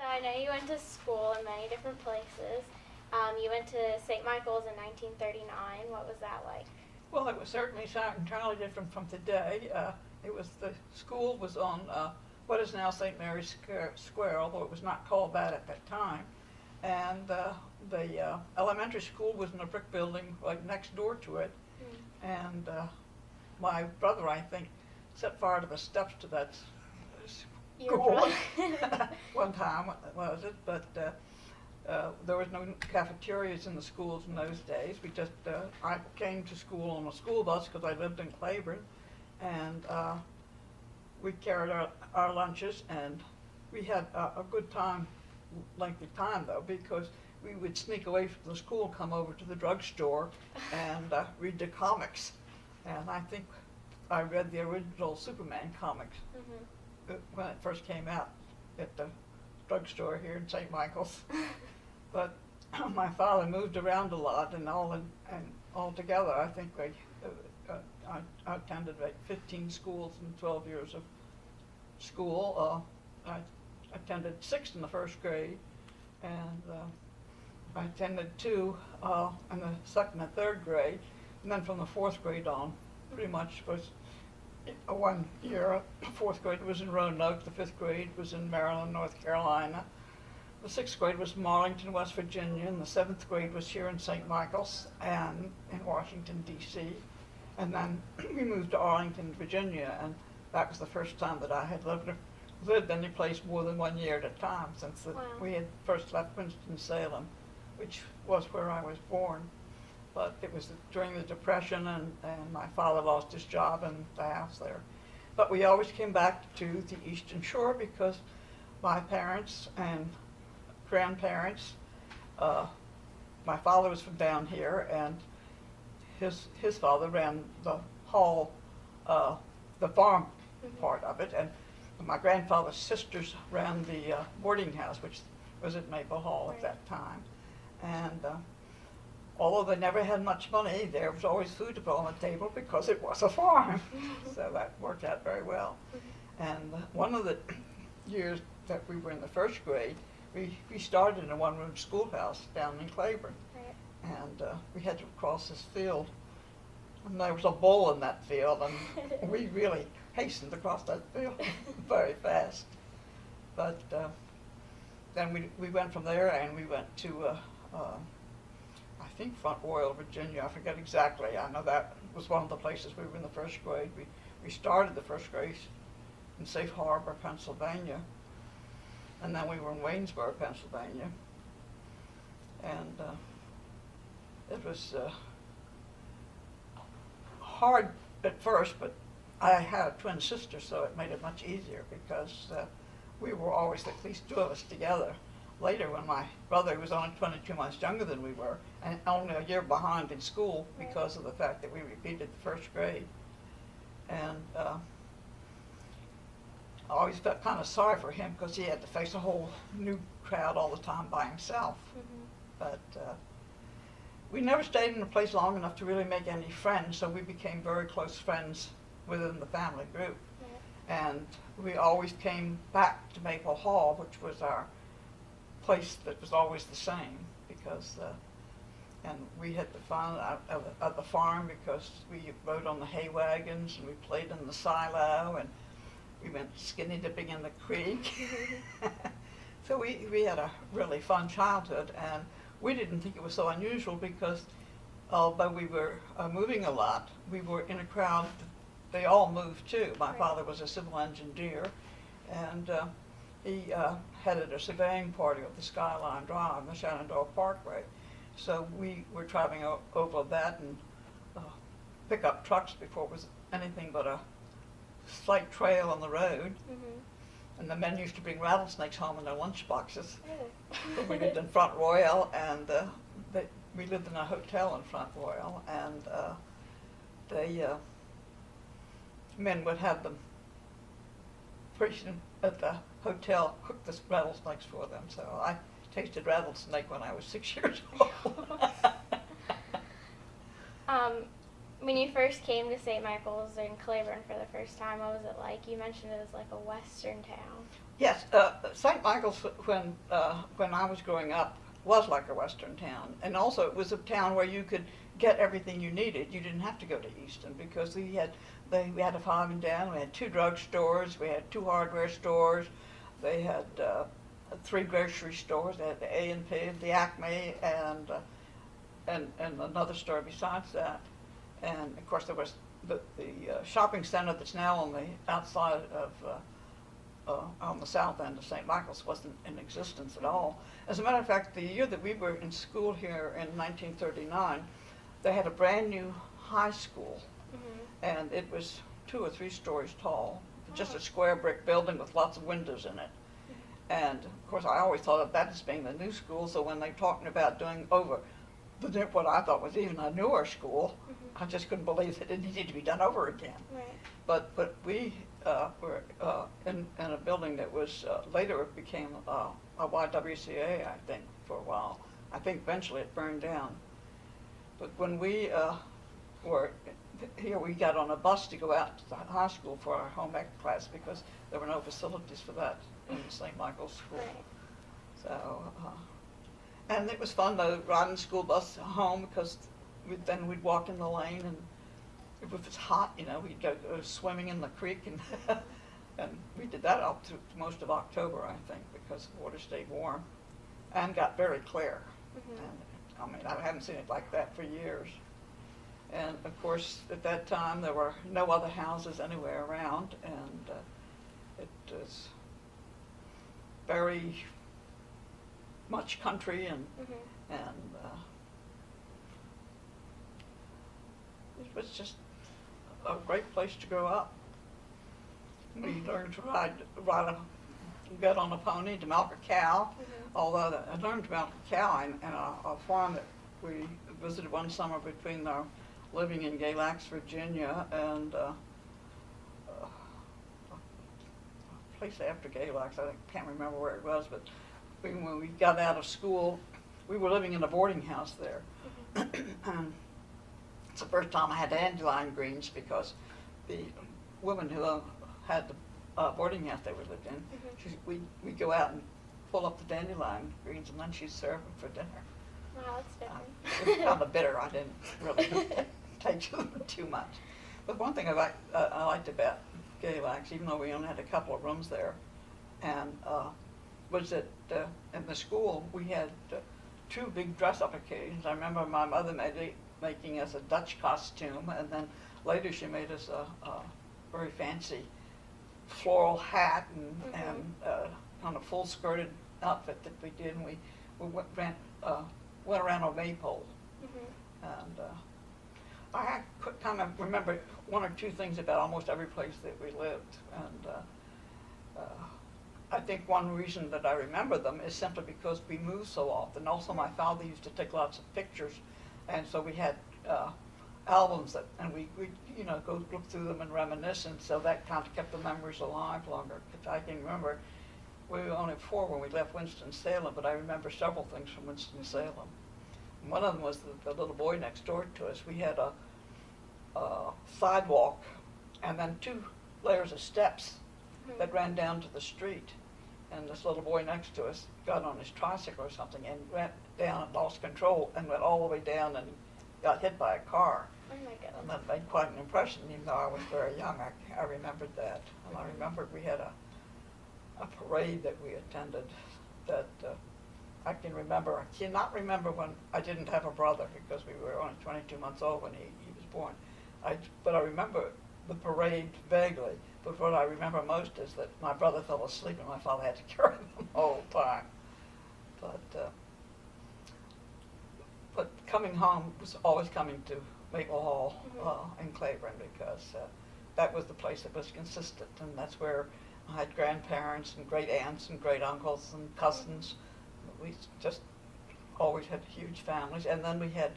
I know you went to school in many different places. You went to St. Michael's in 1939. What was that like? Well, it was certainly entirely different from today. The school was on what is now St. Mary's Square, although it was not called that at that time. And the elementary school was in a brick building right next door to it. And my brother, I think, set fire to the steps to that school one time, was it? But there was no cafeterias in the schools in those days. I came to school on a school bus because I lived in Claiborne, and we carried our lunches, and we had a good time, lengthy time though, because we would sneak away from the school, come over to the drugstore, and read the comics. And I think I read the original Superman comics when it first came out at the drugstore here in St. Michael's. But my father moved around a lot, and altogether, I think I attended like 15 schools in 12 years of school. I attended 6 in the first grade, and I attended 2 in the 2nd and 3rd grade, and then from the 4th grade on, pretty much was 1 year. 4th grade was in Roanoke, the 5th grade was in Maryland, North Carolina. The 6th grade was in Arlington, West Virginia, and the 7th grade was here in St. Michael's and in Washington, D.C. And then we moved to Arlington, Virginia, and that was the first time that I had lived any place more than 1 year at a time since we had first left Winston-Salem, which was where I was born. But it was during the Depression, and my father lost his job in the house there. But we always came back to the Eastern Shore because my parents and grandparents, my father was from down here, and his father ran the hall, the farm part of it, and my grandfather's sisters ran the boarding house, which was at Maple Hall at that time. And although they never had much money, there was always food to put on the table because it was a farm. So that worked out very well. And one of the years that we were in the 1st grade, we started in a 1-room schoolhouse down in Claiborne. And we had to cross this field. And there was a bull in that field, and we really hastened across that field very fast. But then we went from there, and we went to, I think, Front Royal, Virginia. I forget exactly. I know that was one of the places we were in the 1st grade. We started the 1st grade in Safe Harbor, Pennsylvania. And then we were in Waynesboro, Pennsylvania. And it was hard at first, but I had a twin sister, so it made it much easier because we were always at least 2 of us together. Later, when my brother was only 22 months younger than we were, and only a year behind in school because of the fact that we repeated the 1st grade. And I always felt kind of sorry for him because he had to face a whole new crowd all the time by himself. But we never stayed in a place long enough to really make any friends, so we became very close friends within the family group. And we always came back to Maple Hall, which was our place that was always the same, because and we had the fun at the farm because we rode on the hay wagons, and we played in the silo, and we went skinny dipping in the creek. So we had a really fun childhood, and we didn't think it was so unusual because although we were moving a lot, we were in a crowd. They all moved too. My father was a civil engineer, and he headed a surveying party of the Skyline Drive, the Shenandoah Parkway. So we were traveling over that and pickup trucks before it was anything but a slight trail on the road. And the men used to bring rattlesnakes home in their lunch boxes. We lived in Front Royal, and we lived in a hotel in Front Royal, and the men would have them at the hotel cook the rattlesnakes for them. So I tasted rattlesnake when I was 6 years old. When you first came to St. Michael's in Claiborne for the first time, what was it like? You mentioned it was like a western town. Yes, St. Michael's, when I was growing up, was like a western town. And also it was a town where you could get everything you needed. You didn't have to go to Easton because we had a Five and Down, we had 2 drugstores, we had 2 hardware stores, they had 3 grocery stores. They had the A&P, the Acme, and another store besides that. And of course there was the shopping center that's now on the outside of on the south end of St. Michael's wasn't in existence at all. As a matter of fact, the year that we were in school here in 1939, they had a brand new high school, and it was 2 or 3 stories tall, just a square brick building with lots of windows in it. And of course I always thought of that as being the new school, so when they talking about doing over what I thought was even a newer school, I just couldn't believe that it needed to be done over again. Right. But we were in a building that was later it became a YWCA, I think, for a while. I think eventually it burned down. But when we were here, we got on a bus to go out to the high school for our home ec class because there were no facilities for that in St. Michael's School. Right. So, and it was fun to ride in the school bus home because then we'd walk in the lane, and if it was hot, we'd go swimming in the creek, and and we did that up to most of October, I think, because the water stayed warm and got very clear. And I mean, I haven't seen it like that for years. And of course, at that time, there were no other houses anywhere around, and it was very much country, and it was just a great place to grow up. We learned to get on a pony, to milk a cow. Although I learned to milk a cow in a farm that we visited one summer between our living in Galax, Virginia, and a place after Galax. I can't remember where it was, but when we got out of school, we were living in a boarding house there. And it's the first time I had dandelion greens because the woman who had the boarding house that we lived in, we'd go out and pull up the dandelion greens, and then she'd serve them for dinner. Wow, that's different. It was kind of bitter. I didn't really take to them too much. But one thing I liked about Galax, even though we only had a couple of rooms there, and was that in the school we had 2 big dress-up occasions. I remember my mother making us a Dutch costume, and then later she made us a very fancy floral hat and kind of full-skirted outfit that we did, and we went around on maypole. And I could kind of remember 1 or 2 things about almost every place that we lived, and I think one reason that I remember them is simply because we moved so often. Also, my father used to take lots of pictures, and so we had albums and we go look through them and reminisce, and so that kind of kept the memories alive longer. I can remember we were only 4 when we left Winston-Salem, but I remember several things from Winston-Salem. One of them was the little boy next door to us. We had a sidewalk and then 2 layers of steps that ran down to the street. And this little boy next to us got on his tricycle or something and went down and lost control and went all the way down and got hit by a car. Oh my goodness. And that made quite an impression, even though I was very young. I remembered that. And I remembered we had a parade that we attended that I can remember. I cannot remember when I didn't have a brother because we were only 22 months old when he was born. But I remember the parade vaguely. But what I remember most is that my brother fell asleep and my father had to carry him the whole time. But coming home was always coming to Maple Hall in Claiborne because that was the place that was consistent, and that's where I had grandparents and great aunts and great uncles and cousins. We just always had huge families, and then we had,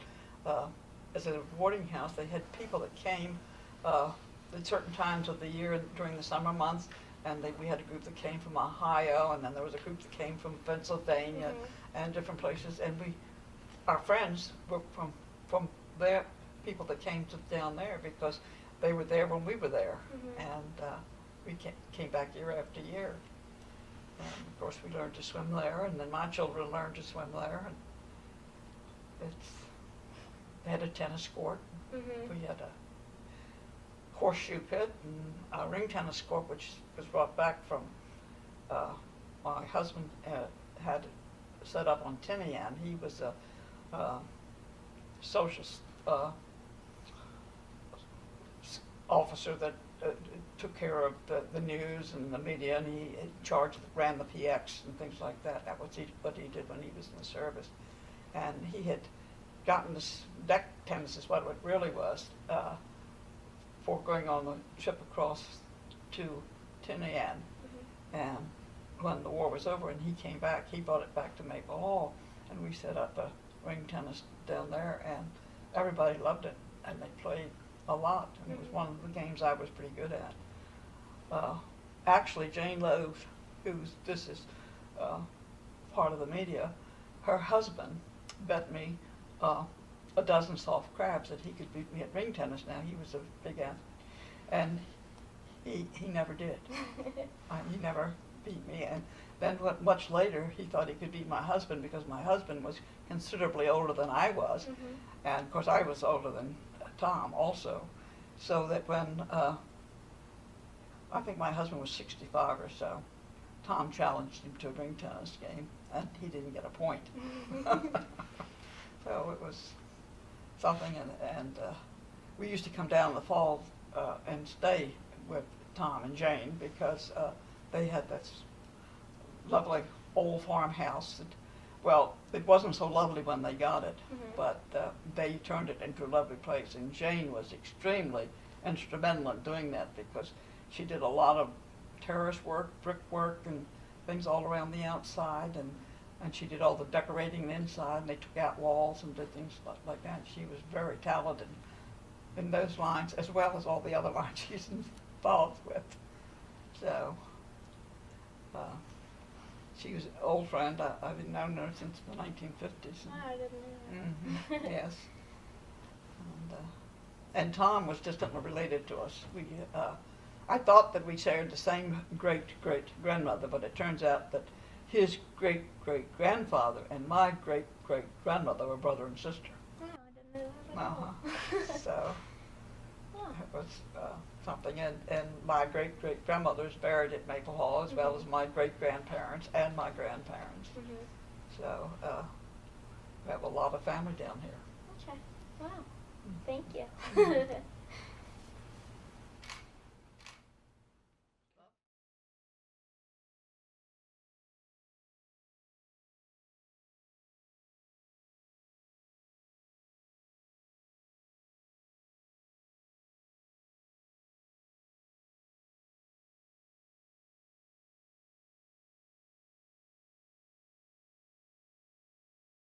as a boarding house, they had people that came at certain times of the year during the summer months, and we had a group that came from Ohio, and then there was a group that came from Pennsylvania and different places, and our friends were from there, people that came down there because they were there when we were there. Mhm. And we came back year after year. And of course, we learned to swim there, and then my children learned to swim there. And they had a tennis court. Mhm. We had a horseshoe pit and a ring tennis court, which was brought back from my husband had set up on Tinian. He was a social officer that took care of the news and the media, and he ran the PX and things like that. That was what he did when he was in the service. And he had gotten this deck tennis is what it really was, for going on the trip across to Tinian. Mhm. And when the war was over and he came back, he brought it back to Maple Hall, and we set up a ring tennis down there, and everybody loved it, and they played a lot, and it was one of the games I was pretty good at. Actually, Jane Lowe, this is part of the media, her husband bet me a dozen soft crabs that he could beat me at ring tennis. Now, he was a big athlete, and he never did. He never beat me. And then much later, he thought he could beat my husband because my husband was considerably older than I was. Mhm. And of course, I was older than Tom also. So that when, I think my husband was 65 or so, Tom challenged him to a ring tennis game, and he didn't get a point. So it was something, and we used to come down in the fall and stay with Tom and Jane because they had this lovely old farmhouse that, well, it wasn't so lovely when they got it, Mhm. but they turned it into a lovely place, and Jane was extremely instrumental in doing that because she did a lot of terrace work, brickwork, and things all around the outside, and she did all the decorating inside, and they took out walls and did things like that. She was very talented in those lines, as well as all the other lines she's involved with. So, she was an old friend. I've known her since the 1950s. Oh, I didn't know that. Mhm, yes. And Tom was distantly related to us. I thought that we shared the same great-great-grandmother, but it turns out that his great-great-grandfather and my great-great-grandmother were brother and sister. Oh, I didn't know that at all. So Oh. it was something. And my great-great-grandmother is buried at Maple Hall, as well as my great-grandparents and my grandparents. Mhm. So we have a lot of family down here. Okay. Wow. Thank you. Mhm.